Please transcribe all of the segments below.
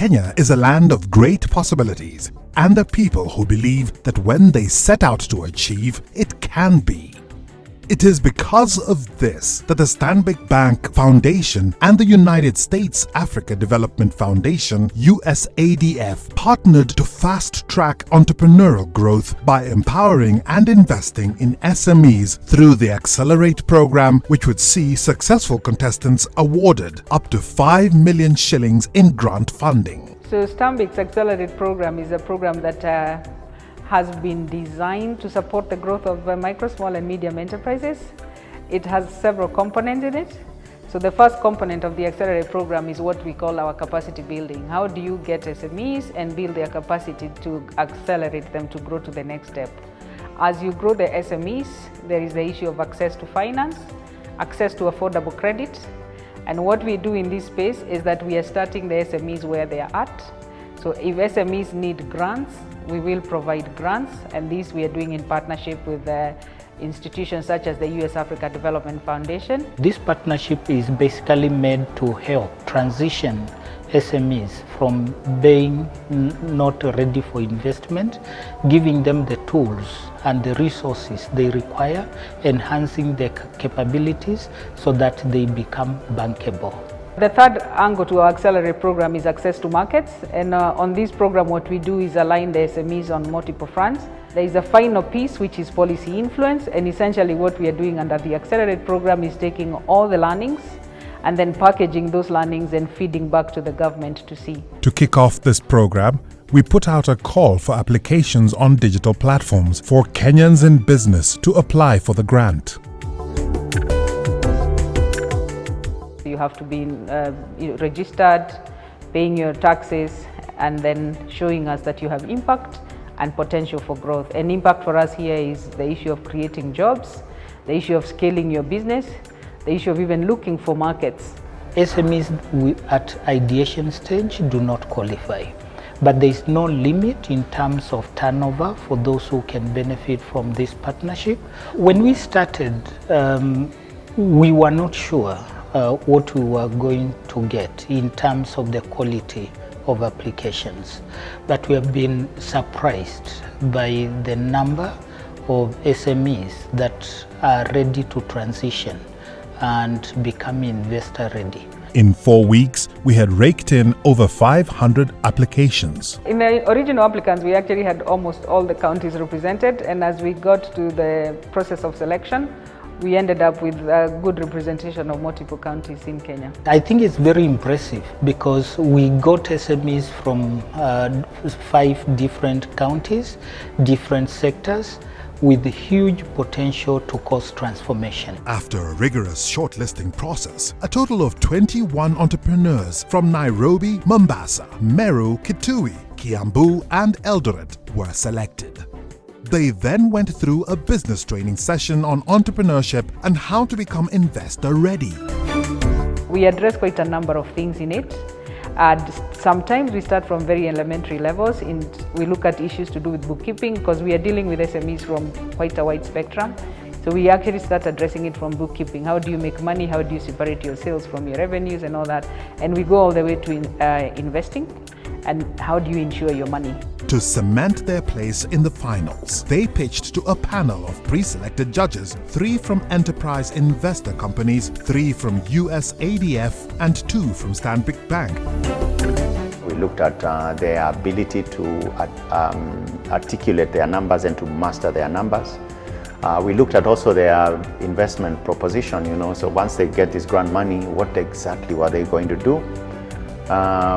Kenya is a land of great possibilities, and the people who believe that when they set out to achieve, it can be. It is because of this that the Stanbic Bank Foundation and the United States Africa Development Foundation (USADF) partnered to fast-track entrepreneurial growth by empowering and investing in SMEs through the Accelerate program, which would see successful contestants awarded up to 5 million shillings in grant funding. So Stanbic's Accelerate program is a program that has been designed to support the growth of micro, small and medium enterprises. It has several components in it. So the first component of the Accelerate program is what we call our capacity building. How do you get SMEs and build their capacity to accelerate them to grow to the next step? As you grow the SMEs, there is the issue of access to finance, access to affordable credit. And what we do in this space is that we are starting the SMEs where they are at. So if SMEs need grants, we will provide grants, and this we are doing in partnership with institutions such as the US Africa Development Foundation. This partnership is basically made to help transition SMEs from being not ready for investment, giving them the tools and the resources they require, enhancing their capabilities so that they become bankable. The third angle to our Accelerate program is access to markets, and on this program what we do is align the SMEs on multiple fronts. There is a final piece which is policy influence, and essentially what we are doing under the Accelerate program is taking all the learnings and then packaging those learnings and feeding back to the government to see. To kick off this program, we put out a call for applications on digital platforms for Kenyans in business to apply for the grant. You have to be registered, paying your taxes, and then showing us that you have impact and potential for growth. And impact for us here is the issue of creating jobs, the issue of scaling your business, the issue of even looking for markets. SMEs at ideation stage do not qualify, but there is no limit in terms of turnover for those who can benefit from this partnership. When we started, we were not sure what we were going to get in terms of the quality of applications, but we have been surprised by the number of SMEs that are ready to transition and become investor ready. In 4 weeks, we had raked in over 500 applications. In the original applicants, we actually had almost all the counties represented, and as we got to the process of selection, we ended up with a good representation of multiple counties in Kenya. I think it's very impressive because we got SMEs from 5 different counties, different sectors, with huge potential to cause transformation. After a rigorous shortlisting process, a total of 21 entrepreneurs from Nairobi, Mombasa, Meru, Kitui, Kiambu and Eldoret were selected. They then went through a business training session on entrepreneurship and how to become investor ready. We address quite a number of things in it. Sometimes we start from very elementary levels and we look at issues to do with bookkeeping because we are dealing with SMEs from quite a wide spectrum. So we actually start addressing it from bookkeeping. How do you make money? How do you separate your sales from your revenues and all that? And we go all the way to investing and how do you insure your money? To cement their place in the finals, they pitched to a panel of pre-selected judges, 3 from enterprise investor companies, 3 from USADF and 2 from Stanbic Bank. We looked at their ability to articulate their numbers and to master their numbers. We looked at also their investment proposition, so once they get this grant money, what exactly were they going to do?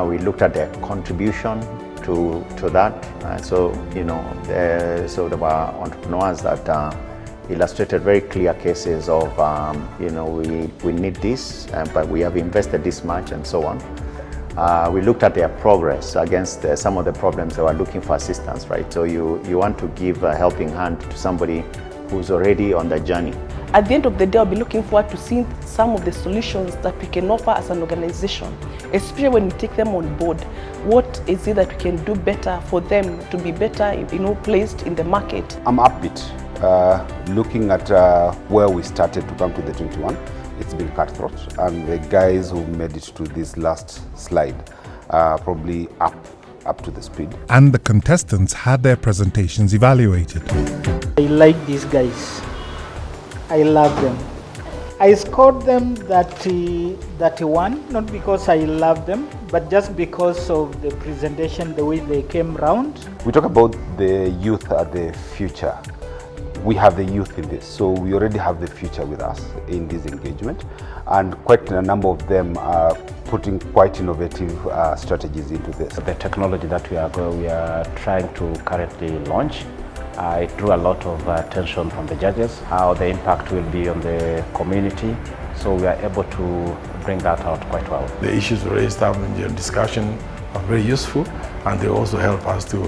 We looked at their contribution to that. So there were entrepreneurs that illustrated very clear cases of, we need this, but we have invested this much and so on. We looked at their progress against some of the problems they were looking for assistance, right? So you want to give a helping hand to somebody who's already on the journey. At the end of the day, I'll be looking forward to seeing some of the solutions that we can offer as an organization, especially when we take them on board. What is it that we can do better for them to be better, placed in the market? I'm upbeat. Looking at where we started to come to the 21, it's been cutthroat, and the guys who made it to this last slide probably up to the speed. And the contestants had their presentations evaluated. I like these guys. I love them. I scored them 31, not because I love them, but just because of the presentation, the way they came round. We talk about the youth are the future. We have the youth in this, so we already have the future with us in this engagement, and quite a number of them are putting quite innovative strategies into this. The technology that we are trying to currently launch, it drew a lot of attention from the judges, how the impact will be on the community, so we are able to bring that out quite well. The issues raised up in the discussion are very useful, and they also help us to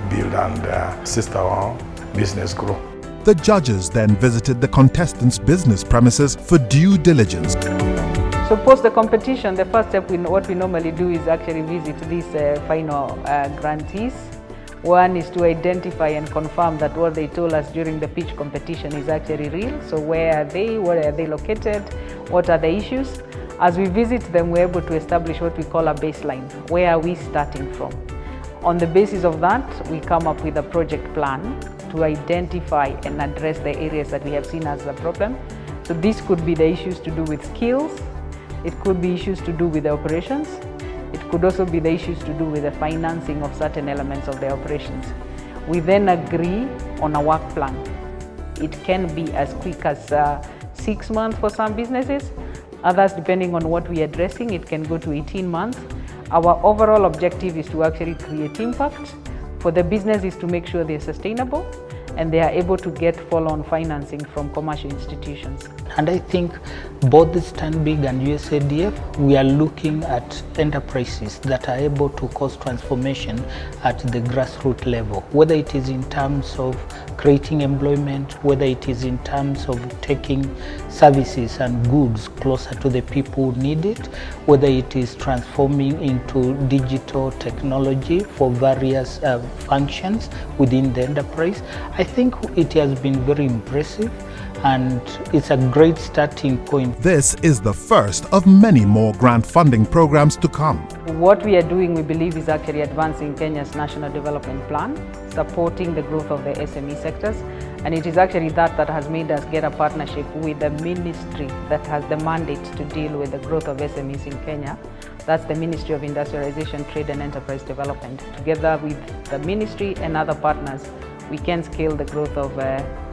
build and assist our business grow. The judges then visited the contestants' business premises for due diligence. So post the competition, the first step, what we normally do is actually visit these final grantees. One is to identify and confirm that what they told us during the pitch competition is actually real. So where are they located, what are the issues? As we visit them, we're able to establish what we call a baseline. Where are we starting from? On the basis of that, we come up with a project plan to identify and address the areas that we have seen as a problem. So this could be the issues to do with skills, it could be issues to do with the operations, it could also be the issues to do with the financing of certain elements of the operations. We then agree on a work plan. It can be as quick as 6 months for some businesses. Others, depending on what we are addressing, it can go to 18 months. Our overall objective is to actually create impact. For the business is to make sure they're sustainable and they are able to get follow-on financing from commercial institutions. And I think both the Stanbic and USADF, we are looking at enterprises that are able to cause transformation at the grassroots level, whether it is in terms of creating employment, whether it is in terms of taking services and goods closer to the people who need it, whether it is transforming into digital technology for various functions within the enterprise. I think it has been very impressive and it's a great starting point. This is the first of many more grant funding programs to come. What we are doing, we believe, is actually advancing Kenya's National Development Plan, supporting the growth of the SME sectors, and it is actually that has made us get a partnership with the ministry that has the mandate to deal with the growth of SMEs in Kenya. That's the Ministry of Industrialization, Trade and Enterprise Development. Together with the ministry and other partners, we can scale the growth of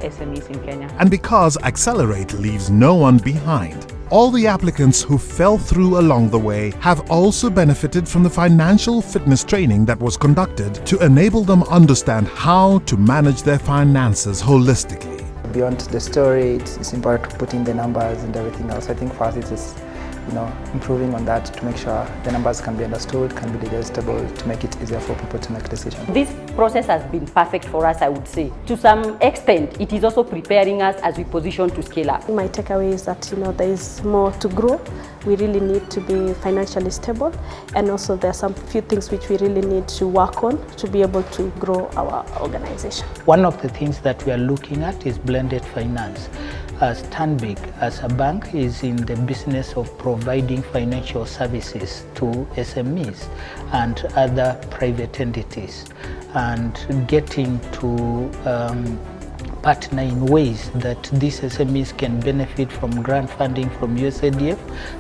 SMEs in Kenya. And because Accelerate leaves no one behind, all the applicants who fell through along the way have also benefited from the financial fitness training that was conducted to enable them understand how to manage their finances holistically. Beyond the story, it's important to put in the numbers and everything else. I think for us it is improving on that to make sure the numbers can be understood, can be digestible, to make it easier for people to make decisions. This process has been perfect for us, I would say. To some extent, it is also preparing us as we position to scale up. My takeaway is that there is more to grow. We really need to be financially stable, and also there are some few things which we really need to work on to be able to grow our organization. One of the things that we are looking at is blended finance. Stanbic, as a bank, is in the business of providing financial services to SMEs and other private entities, and getting to partner in ways that these SMEs can benefit from grant funding from USADF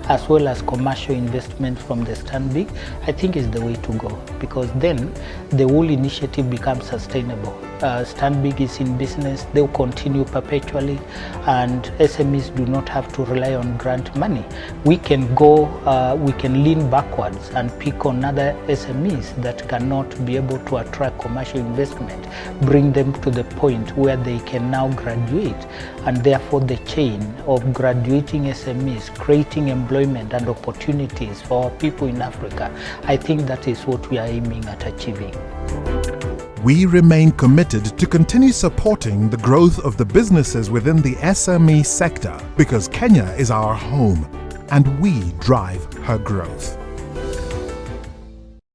as well as commercial investment from the Stanbic, I think is the way to go, because then the whole initiative becomes sustainable. Stanbic is in business, they'll continue perpetually, and SMEs do not have to rely on grant money. We can lean backwards and pick on other SMEs that cannot be able to attract commercial investment, bring them to the point where they can now graduate, and therefore the chain of graduating SMEs, creating employment and opportunities for our people in Africa. I think that is what we are aiming at achieving. We remain committed to continue supporting the growth of the businesses within the SME sector, because Kenya is our home and we drive her growth.